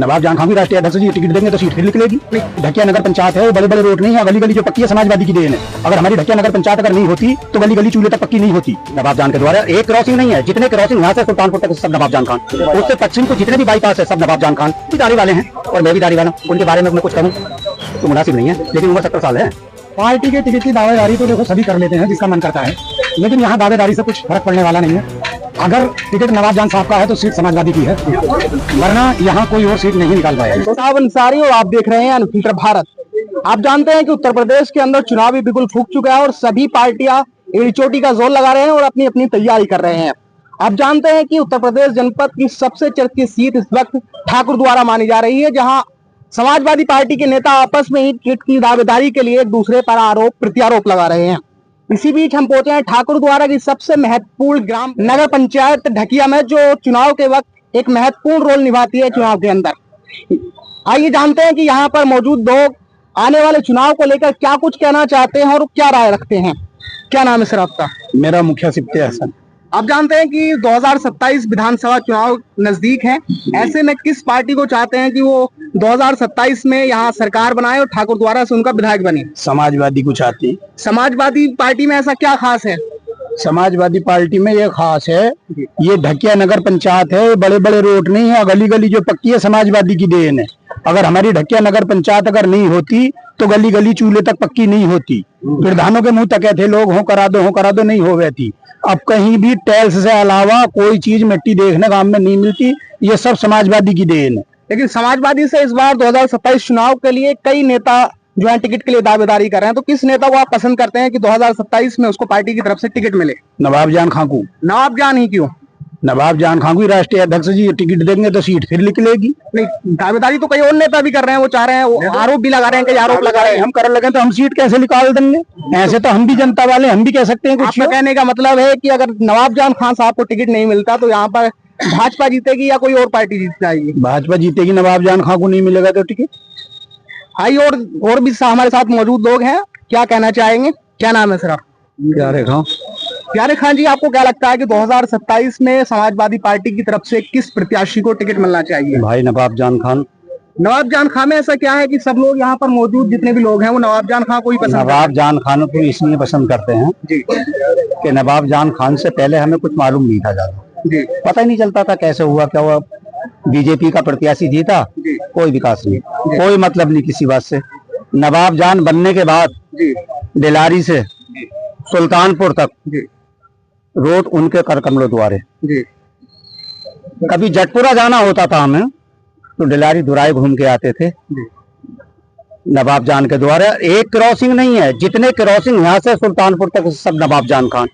नवाब जान खान भी राष्ट्रीय अध्यक्ष जी टिकट देंगे तो सीट फिर निकलेगी। ढकिया नगर पंचायत है, बड़े बड़े रोड नहीं है, गली गली जो पक्की है समाजवादी की देन है। अगर हमारी ढकिया नगर पंचायत अगर नहीं होती तो गली गली चूल्हे तक पक्की नहीं होती। नवाब जान के द्वारा एक क्रॉसिंग नहीं है, जितने क्रॉसिंग यहाँ से सुल्तानपुर तक सब नवाब जान खान, उससे पश्चिम को जितने भी बाईपास है सब नवाब जान खान भी दाढ़ी वाले हैं और मैं भी दाढ़ी वाला हूँ। उनके बारे में मैं कुछ कहूँ तो मुनासिब नहीं है, लेकिन उम्र 70 साल है। पार्टी के टिकट की दावेदारी तो देखो सभी कर लेते हैं जिसका मन करता है, लेकिन यहाँ दावेदारी से कुछ फर्क पड़ने वाला नहीं है। अगर टिकट नवाब जान साहब का है तो सीट समाजवादी की है, वरना यहाँ कोई और सीट नहीं निकाल पाएगा। साहब अंसारी और आप देख रहे हैं अनफिल्टर भारत। आप जानते हैं कि उत्तर प्रदेश के अंदर चुनाव भी बिल्कुल फूक चुका है और सभी पार्टियां एड़ी चोटी का जोर लगा रहे हैं और अपनी अपनी तैयारी कर रहे हैं। आप जानते हैं कि उत्तर प्रदेश जनपद की सबसे चर्चित सीट इस वक्त ठाकुर द्वारा मानी जा रही है, जहां समाजवादी पार्टी के नेता आपस में ही टिकट की दावेदारी के लिए एक दूसरे पर आरोप प्रत्यारोप लगा रहे हैं। इसी बीच हम पहुंचे हैं ठाकुर द्वारा की सबसे महत्वपूर्ण ग्राम नगर पंचायत ढकिया में, जो चुनाव के वक्त एक महत्वपूर्ण रोल निभाती है चुनाव के अंदर। आइए जानते हैं कि यहाँ पर मौजूद लोग आने वाले चुनाव को लेकर क्या कुछ कहना चाहते हैं और क्या राय रखते हैं। क्या नाम है सर आपका? मेरा मुखिया सिफ्ते हसन। आप जानते हैं कि 2027 विधानसभा चुनाव नजदीक है, ऐसे में किस पार्टी को चाहते हैं कि वो 2027 में यहाँ सरकार बनाए और ठाकुर द्वारा से उनका विधायक बने? समाजवादी को चाहती। समाजवादी पार्टी में ऐसा क्या खास है? समाजवादी पार्टी में ये खास है, ये ढकिया नगर पंचायत है, बड़े बड़े रोड नहीं है, गली गली जो पक्की है समाजवादी की देन है। अगर हमारी ढकिया नगर पंचायत अगर नहीं होती तो गली गली चूल्हे तक पक्की नहीं होती। प्रधानों के मुंह तक थे लोग हो करा दो नहीं हो गए थी। अब कहीं भी टैक्स से अलावा कोई चीज मिट्टी देखने गांव में नहीं मिलती, ये सब समाजवादी की देन है। लेकिन समाजवादी से इस बार 2027 चुनाव के लिए कई नेता जो है टिकट के लिए दावेदारी कर रहे हैं, तो किस नेता को आप पसंद करते हैं कि 2027 में उसको पार्टी की तरफ से टिकट मिले? नवाब जान खान को। नवाब जान ही क्यों? नवाब जान खान को राष्ट्रीय अध्यक्ष जी टिकट देंगे तो सीट फिर निकलेगी। नहीं, दावेदारी तो कई और नेता भी कर रहे हैं, वो चाह रहे हैं, वो आरोप भी लगा रहे हैं, कई आरोप लगा रहे हैं। हम कर लगे तो हम सीट कैसे निकाल देंगे? ऐसे तो हम भी जनता वाले, हम भी कह सकते हैं कुछ। आपका कहने का मतलब है कि अगर नवाब जान खान साहब को टिकट नहीं मिलता तो यहाँ पर भाजपा जीतेगी या कोई और पार्टी जीत जाएगी? भाजपा जीतेगी, नवाब जान खान को नहीं मिलेगा तो टिकट। भाई और भी हमारे साथ मौजूद लोग हैं, क्या कहना चाहेंगे? क्या नाम है सर आप? प्यारे खान जी, आपको क्या लगता है कि 2027 में समाजवादी पार्टी की तरफ से किस प्रत्याशी को टिकट मिलना चाहिए? भाई नवाब जान खान। नवाब जान खान में ऐसा क्या है कि सब लोग यहाँ पर मौजूद जितने भी लोग हैं वो नवाब जान खान को ही पसंद करते हैं? नवाब जान खान को इसलिए पसंद करते हैं जी कि नवाब जान खान से पहले हमें कुछ मालूम नहीं था ज्यादा, जी, पता ही नहीं चलता था कैसे हुआ क्या हुआ। बीजेपी का प्रत्याशी जीता, कोई विकास नहीं, कोई मतलब नहीं किसी बात से। नवाब जान बनने के बाद डिलारी से सुल्तानपुर तक रोड उनके कर कमलों द्वारे। कभी जटपुरा जाना होता था हमें तो डिलारी दुराई घूम के आते थे नवाब जान के द्वारा। एक क्रॉसिंग नहीं है, जितने क्रॉसिंग यहाँ से सुल्तानपुर तक सब नवाब जान खान,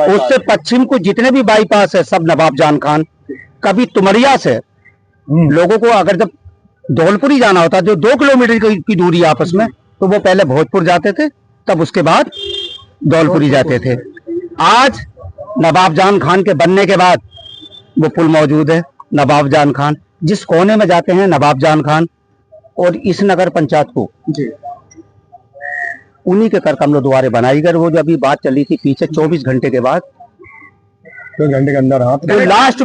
उससे पश्चिम को जितने भी बाईपास है सब नवाब जान खान। कभी तुमरिया से लोगों को अगर जब धौलपुरी जाना होता, जो 2 किलोमीटर की दूरी आपस में, तो वो पहले भोजपुर जाते थे, तब उसके बाद धौलपुरी जाते थे। आज नवाब जान खान के बनने के बाद वो पुल मौजूद है, नवाब जान खान जिस कोने में जाते हैं नवाब जान खान। और इस नगर पंचायत को उन्हीं के कर कमलों द्वारे बनाई गई। वो जो अभी बात चली थी पीछे 24 घंटे के बाद, 2 घंटे के अंदर जो लास्ट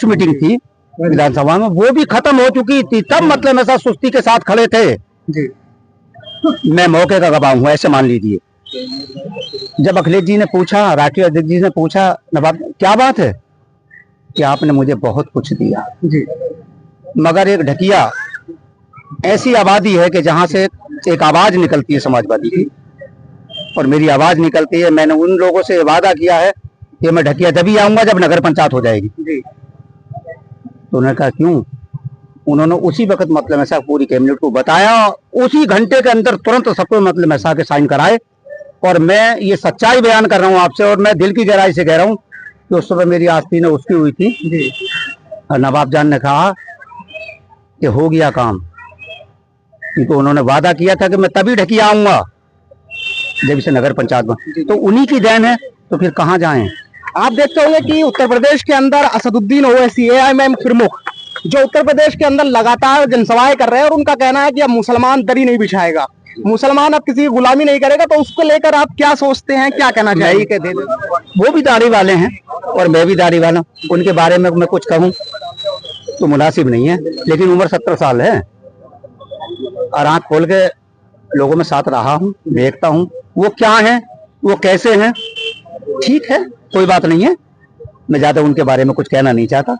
मीटिंग थी विधानसभा में, वो भी खत्म हो चुकी थी। तब मतलब ऐसा सुस्ती के साथ खड़े थे जी। मैं मौके का गवाह हूँ, ऐसे मान लीजिए। जब अखिलेश जी ने पूछा, राष्ट्रीय अध्यक्ष जी ने पूछा, नवाब क्या बात है कि आपने मुझे बहुत कुछ दिया जी, मगर एक ढकिया ऐसी आबादी है कि जहां से एक आवाज निकलती है समाजवादी की, और मेरी आवाज निकलती है। मैंने उन लोगों से वादा किया है कि मैं ढकिया तभी आऊंगा जब नगर पंचायत हो जाएगी। तो उन्होंने कहा क्यों? उन्होंने उसी वक्त मतलब ऐसा पूरी कैबिनेट को बताया, उसी घंटे के अंदर तुरंत सबको मतलब ऐसा के साइन कराए। और मैं ये सच्चाई बयान कर रहा हूँ आपसे, और मैं दिल की गहराई से कह रहा हूँ कि उस समय मेरी आस्ती ने उसकी हुई थी। और नवाब जान ने कहा कि हो गया काम, क्योंकि उन्होंने वादा किया था कि मैं तभी ढकिया आऊंगा जब इसे नगर पंचायत बन, तो उन्हीं की देन है, तो फिर कहाँ जाएं? आप देखते होंगे कि उत्तर प्रदेश के अंदर असदुद्दीन ओवैसी AIMM प्रमुख, जो उत्तर प्रदेश के अंदर लगातार जनसभाएं कर रहे हैं और उनका कहना है कि अब मुसलमान दरी नहीं बिछाएगा, मुसलमान अब किसी की गुलामी नहीं करेगा। तो उसको लेकर आप क्या सोचते हैं, क्या कहना चाहिए? वो भी दाढ़ी वाले हैं और मैं भी दाढ़ी वाला हूं, उनके बारे में मैं कुछ कहूं तो मुनासिब नहीं है, लेकिन उम्र 70 साल है और आंख खोल के लोगों में साथ रहा हूँ, देखता हूँ वो क्या है, वो कैसे हैं। ठीक है, कोई बात नहीं है, मैं ज्यादा उनके बारे में कुछ कहना नहीं चाहता।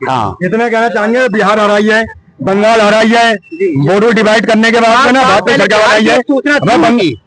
हाँ, इतना कहना चाहेंगे, बिहार हराई है, बंगाल हराई है, बोर्डर डिवाइड करने के बाद में ना भाजपा सरकार बनाई है,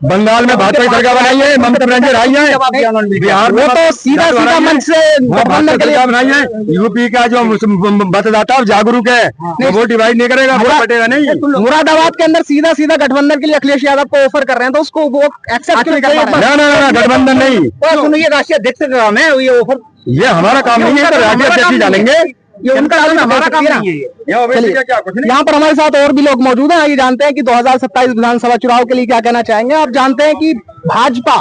बंगाल में भाजपा सरकार बनाई है, ममता बनर्जी हराई है, बिहार में तो सीधा सीधा मन से गठबंधन के लिए बनाई है। यूपी का जो मतदाता जागरूक है वो वोट डिवाइड नहीं करेगा, वोट बटेगा नहीं। मुरादाबाद के अंदर सीधा सीधा गठबंधन के लिए अखिलेश यादव को ऑफर कर रहे हैं, तो उसको वो एक्सेप्ट क्यों नहीं कर पा रहे हैं? ना गठबंधन नहीं, सुनिए राष्ट्रीय अध्यक्ष का काम है ये ऑफर, ये हमारा काम नहीं है, राष्ट्रीय अध्यक्ष ही जानेंगे, ये उनका हमारा काम नहीं है। यहाँ पर हमारे साथ और भी लोग मौजूद हैं, ये जानते हैं कि 2027 विधानसभा चुनाव के लिए क्या कहना चाहेंगे। आप जानते हैं कि भाजपा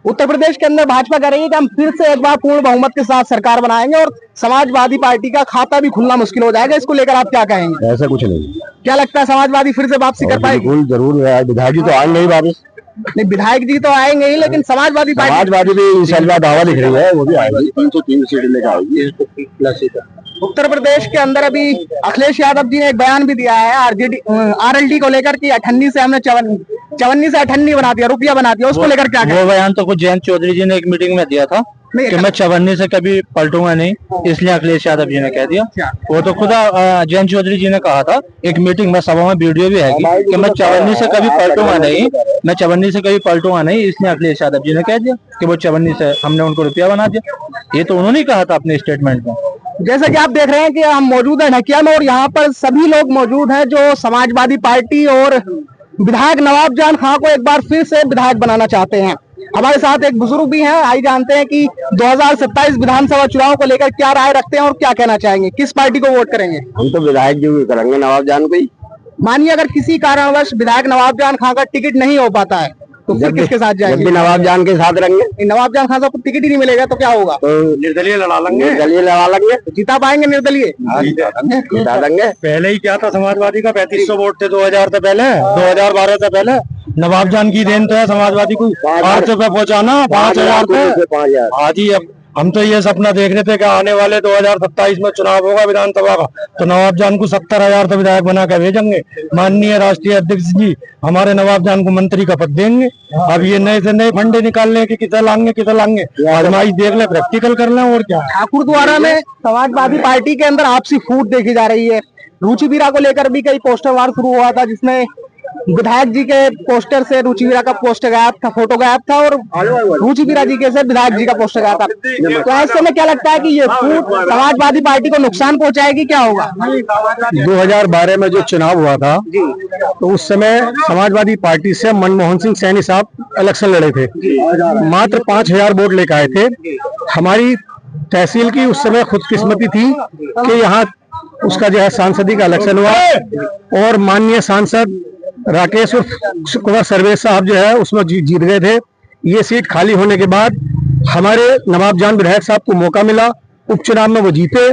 उत्तर प्रदेश के अंदर भाजपा कह रही है कि हम फिर से एक बार पूर्ण बहुमत के साथ सरकार बनाएंगे और समाजवादी पार्टी का खाता भी खुलना मुश्किल हो जाएगा। इसको लेकर आप क्या कहेंगे? ऐसा कुछ नहीं। क्या लगता है समाजवादी फिर से वापसी कर पाएगी? जरूर, विधायक जी तो आएंगे ही वापस। नहीं, विधायक जी तो आएंगे ही, लेकिन समाजवादी भी इंशाल्लाह दावा लिख रही है, वो भी आएगी, 303 सीट लेकर आएगी। उत्तर प्रदेश के अंदर अभी अखिलेश यादव जी ने एक बयान भी दिया है आरएलडी को लेकर कि 98 से हमने 54 से 98 बना दिया, रुपया बना दिया, उसको लेकर क्या? वो बयान तो कुछ जयंत चौधरी जी ने एक मीटिंग में दिया था कि मैं 54 से कभी पलटूंगा नहीं, इसलिए अखिलेश यादव जी ने कह दिया। वो तो खुदा जयंत चौधरी जी ने कहा था एक मीटिंग में, सभा में वीडियो भी है कि मैं 54 से कभी पलटूंगा नहीं, मैं 54 से कभी पलटूंगा नहीं, इसलिए अखिलेश यादव जी ने कह दिया कि वो 54 से हमने उनको रुपया बना दिया। ये तो उन्होंने कहा था अपने स्टेटमेंट में। जैसा कि आप देख रहे हैं कि हम मौजूद है ढकिया में और यहाँ पर सभी लोग मौजूद हैं जो समाजवादी पार्टी और विधायक नवाब जान खां को एक बार फिर से विधायक बनाना चाहते हैं। हमारे साथ एक बुजुर्ग भी हैं, आइए जानते हैं कि 2027 विधानसभा चुनाव को लेकर क्या राय रखते हैं और क्या कहना चाहेंगे, किस पार्टी को वोट करेंगे? हम तो विधायक जी करेंगे, नवाब जान को ही। मानिए अगर किसी कारणवश विधायक नवाब जान खां का टिकट नहीं हो पाता है तो फिर किसके साथ जाएंगे? नवाब जान के साथ रहेंगे। नवाब जान खान साहब को टिकट ही नहीं मिलेगा तो क्या होगा? तो निर्दलीय लड़ा लेंगे, जीता पाएंगे निर्दलीय? जिता देंगे। पहले ही क्या था, समाजवादी का 3500 वोट थे 2000 से पहले, 2012 से पहले। नवाब जान की देन तो है समाजवादी को 800 पे पहुँचाना, 5000 पे। आज ही अब हम तो ये सपना देख रहे थे कि आने वाले 2027 में चुनाव होगा विधानसभा का, तो नवाब जान को 70,000 तो विधायक बना कर भेजेंगे। माननीय राष्ट्रीय अध्यक्ष जी हमारे नवाब जान को मंत्री का पद देंगे। अब ये नए से नए फंडे निकालने की कितना लाएंगे, आजमाइश देख ले, प्रैक्टिकल कर लें और क्या। ठाकुर द्वारा में समाजवादी पार्टी के अंदर आपसी फूट देखी जा रही है। रुचि वीरा को लेकर भी कई पोस्टर वार शुरू हुआ था, जिसमें विधायक जी के पोस्टर से रुचि वीरा का पोस्टर गायब था, फोटो गायब था, और रुचि वीरा जी के से विधायक जी का पोस्टर गायब था। तो ऐसे में क्या लगता है कि ये फूट समाजवादी पार्टी को नुकसान पहुंचाएगी, क्या होगा? 2012 में जो चुनाव हुआ था तो उस समय समाजवादी पार्टी से मनमोहन सिंह सैनी साहब इलेक्शन लड़े थे, मात्र 5000 वोट लेकर आए थे। हमारी तहसील की उस समय खुदकिस्मती थी कि यहाँ उसका जो है सांसदी का इलेक्शन हुआ और माननीय सांसद राकेश कुमार सर्वेश साहब जो है उसमें जीत गए थे। ये सीट खाली होने के बाद हमारे नवाब जान विधायक साहब को मौका मिला, उपचुनाव में वो जीते।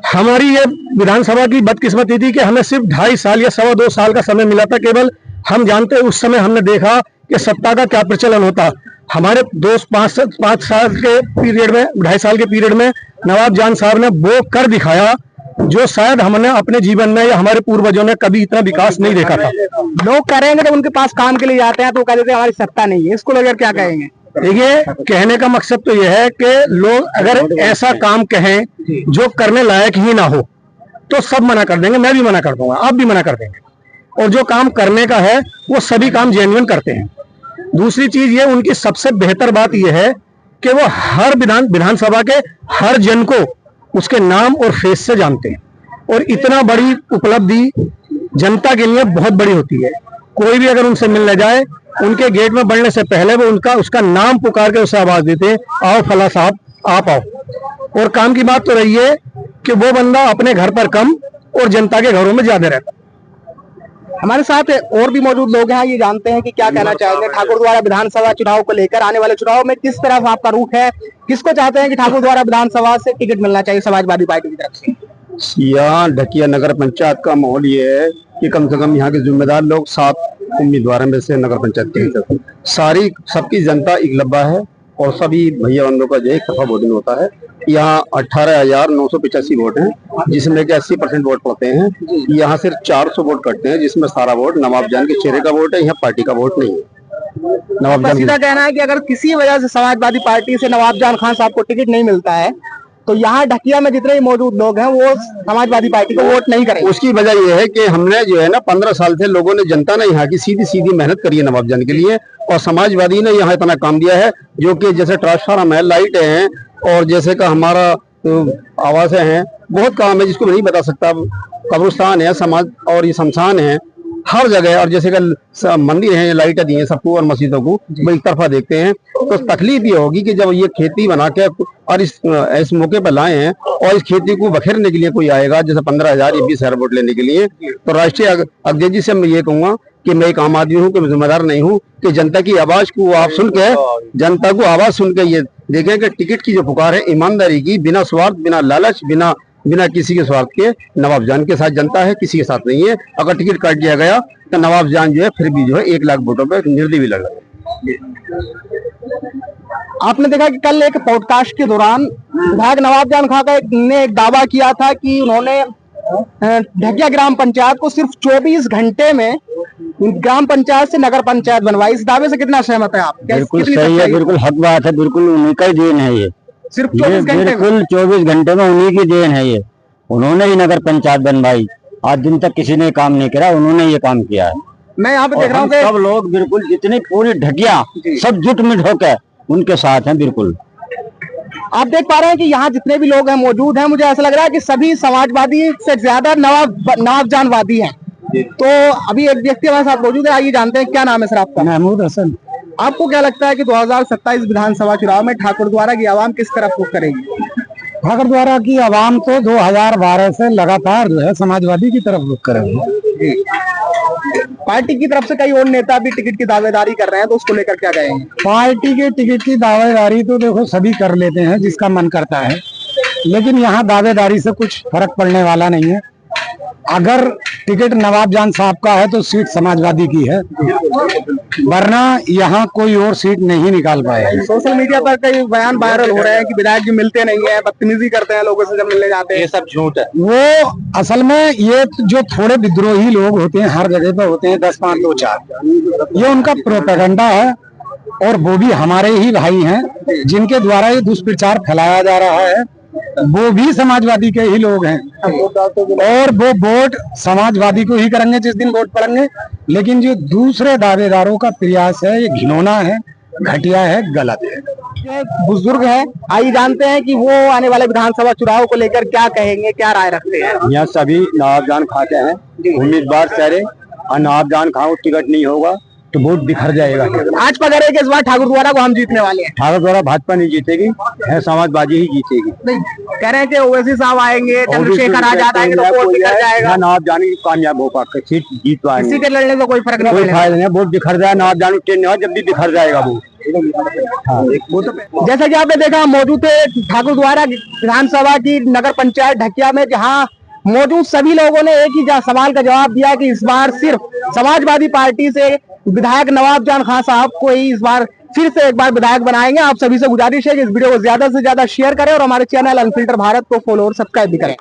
हमारी ये विधानसभा की बदकिस्मती थी कि हमें सिर्फ 2.5 साल या 2.25 साल का समय मिला था केवल। हम जानते उस समय हमने देखा कि सत्ता का क्या प्रचलन होता। हमारे 5 साल के पीरियड में, 2.5 साल के पीरियड में नवाब जान साहब ने वो कर दिखाया जो शायद हमने अपने जीवन में या हमारे पूर्वजों ने कभी इतना विकास नहीं देखा था। लोग करेंगे तो उनके पास काम के लिए जाते हैं तो कहते हैं हमारी सत्ता नहीं है, इसको लेकर क्या कहेंगे? देखिए, कहने का मकसद तो यह है कि लोग अगर ऐसा काम कहें जो करने लायक ही ना हो तो सब मना कर देंगे, मैं भी मना कर दूंगा, आप भी मना कर देंगे। और जो काम करने का है वो सभी काम जेन्युइन करते हैं। दूसरी चीज ये, उनकी सबसे बेहतर बात यह है कि वो हर विधानसभा के हर जन को उसके नाम और फेस से जानते हैं। और इतना बड़ी उपलब्धि जनता के लिए बहुत बड़ी होती है। कोई भी अगर उनसे मिलने जाए, उनके गेट में बढ़ने से पहले वो उसका नाम पुकार के उसे आवाज देते हैं, आओ फला साहब आप आओ। और काम की बात तो रही है कि वो बंदा अपने घर पर कम और जनता के घरों में ज्यादा रहता है। हमारे साथ और भी मौजूद लोग हैं, ये जानते हैं कि क्या कहना चाहेंगे ठाकुर द्वारा विधानसभा चुनाव को लेकर। आने वाले चुनाव में किस तरफ आपका रुख है, किसको चाहते हैं कि ठाकुर द्वारा विधानसभा से टिकट मिलना चाहिए समाजवादी पार्टी की तरफ से? यहाँ ढकिया नगर पंचायत का माहौल ये है कि कम से कम यहाँ के जिम्मेदार लोग 7 उम्मीदवारों में से नगर पंचायत के सबकी जनता एक लब्बा है और सभी भैया बंधुओं का जो एक तरफा वोटिंग होता है। यहाँ 18,985 वोट हैं, जिसमें के 80% वोट पड़ते हैं। यहाँ सिर्फ 400 वोट कटते हैं, जिसमें सारा वोट नवाब जान के चेहरे का वोट है, यहाँ पार्टी का वोट नहीं है। नवाब जान सीधा कहना है कि अगर किसी वजह से समाजवादी पार्टी से नवाब जान खान साहब को टिकट नहीं मिलता है तो यहाँ ढकिया में जितने भी मौजूद लोग हैं वो समाजवादी पार्टी को वोट नहीं करेंगे। उसकी वजह यह है कि हमने जो है ना 15 साल से लोगों ने, जनता ने यहाँ की सीधी सीधी मेहनत करी है नवाब जान के लिए, और समाजवादी ने यहाँ इतना काम दिया है, जो कि जैसे ट्रांसफार्मर है, लाइटें हैं, और जैसे का हमारा आवासें हैं, बहुत काम है जिसको नहीं बता सकता। कब्रिस्तान है, समाज और ये शमशान है हर जगह, और जैसे का मंदिर है, लाइटें दी हैं सबको और मस्जिदों को वो एक तरफा देखते हैं। तो तकलीफ ये होगी कि जब ये खेती बना के और इस मौके पर लाए हैं और इस खेती को बखेरने के लिए कोई आएगा, जैसे 15,000 या 20,000 वोट लेने के लिए, तो राष्ट्रीय अध्यक्ष जी से मैं ये कहूंगा कि मैं एक आम आदमी हूँ, कि मैं जिम्मेदार नहीं हूँ, कि जनता की आवाज को आप सुन के, जनता को आवाज सुन के ये देखें कि टिकट की जो पुकार है ईमानदारी की, बिना स्वार्थ, बिना लालच, बिना किसी के स्वार्थ के, नवाब जान के साथ जनता है, किसी के साथ नहीं है। अगर टिकट काट दिया गया तो नवाब जान जो है फिर भी जो है 1 लाख वोटों पर निर्दलीय भी लड़ रहे। आपने देखा कि कल एक पॉडकास्ट के दौरान विधायक नवाब जान खान का ने एक दावा किया था कि उन्होंने ढकिया ग्राम पंचायत को सिर्फ 24 घंटे में ग्राम पंचायत से नगर पंचायत बनवाई। इस दावे से कितना सहमत है आप? बिल्कुल सही है, बिल्कुल हक बात है, बिल्कुल उन्हीं का ही देन है ये, सिर्फ 24 घंटे, बिल्कुल 24 घंटे में उन्हीं की देन है ये। उन्होंने ही नगर पंचायत बनवाई, आज दिन तक किसी ने काम नहीं करा, उन्होंने ये काम किया है। मैं यहाँ पे देख रहा हूँ सब लोग बिल्कुल जितनी पूरी ढकिया सब जुट मिट होकर उनके साथ हैं। बिल्कुल आप देख पा रहे हैं कि यहाँ जितने भी लोग हैं मौजूद हैं, मुझे ऐसा लग रहा है कि सभी समाजवादी से ज्यादा नवाब जानवादी हैं। तो अभी एक व्यक्ति हमारे साथ मौजूद है, आइए जानते हैं क्या नाम है सर आपका? महमूद हसन। आपको क्या लगता है कि 2027 विधानसभा चुनाव में ठाकुर द्वारा की आवाम किस तरफ रुख करेगी? ठाकुर द्वारा की आवाम तो 2012 से लगातार जो है समाजवादी की तरफ रुख करेगी। पार्टी की तरफ से कई और नेता भी टिकट की दावेदारी कर रहे हैं, तो उसको लेकर क्या कहेंगे? पार्टी के टिकट की दावेदारी तो देखो सभी कर लेते हैं जिसका मन करता है, लेकिन यहाँ दावेदारी से कुछ फर्क पड़ने वाला नहीं है। अगर टिकट नवाब जान साहब का है तो सीट समाजवादी की है, वरना यहाँ कोई और सीट नहीं निकाल पाएगा। सोशल मीडिया पर कई बयान वायरल हो रहे हैं कि विधायक जी मिलते नहीं है, बदतमीजी करते हैं लोगों से जब मिलने जाते हैं, ये सब झूठ है। वो असल में ये जो थोड़े विद्रोही लोग होते हैं हर जगह पे होते हैं, 10, 5, 2, 4, ये उनका प्रोपेगेंडा है, और वो भी हमारे ही भाई हैं जिनके द्वारा ये दुष्प्रचार फैलाया जा रहा है, वो भी समाजवादी के ही लोग हैं, और वो वोट समाजवादी को ही करेंगे जिस दिन वोट पड़ेंगे। लेकिन जो दूसरे दावेदारों का प्रयास है ये घिनौना है, घटिया है, गलत है। बुजुर्ग है, आइए जानते हैं कि वो आने वाले विधानसभा चुनाव को लेकर क्या कहेंगे, क्या राय रखते हैं। यहाँ सभी नवाब जान खां के हैं उम्मीदवार सारे, और नवाब जान खां को टिकट नहीं होगा तो वोट बिखर जाएगा। आज पकड़े कि इस बार ठाकुर द्वारा को हम जीतने वाले हैं। ठाकुर द्वारा भाजपा नहीं जीतेगी, है समाजवादी ही जीतेगी। नहीं कह रहे हैं कि ओवैसी साहब आएंगे, चंद्रशेखर आजाद आएंगे तो वोट बिखर जाएगा। नवाब जान कामयाब हो पाकर सीट जीत पाएंगे, किसी के लड़ने से कोई फर्क नहीं कोई फायदा नहीं, वोट बिखर जाए, नवाब जान जब भी बिखर जाएगा वो। वो तो जैसा कि आपने देखा मौजूद थे ठाकुर द्वारा विधानसभा की नगर पंचायत ढकिया में, जहाँ मौजूद सभी लोगों ने एक ही सवाल का जवाब दिया कि इस बार सिर्फ समाजवादी पार्टी से विधायक नवाब जान खान साहब को ही इस बार फिर से एक बार विधायक बनाएंगे। आप सभी से गुजारिश है कि इस वीडियो को ज्यादा से ज्यादा शेयर करें और हमारे चैनल अनफिल्टर भारत को फॉलो और सब्सक्राइब भी करें।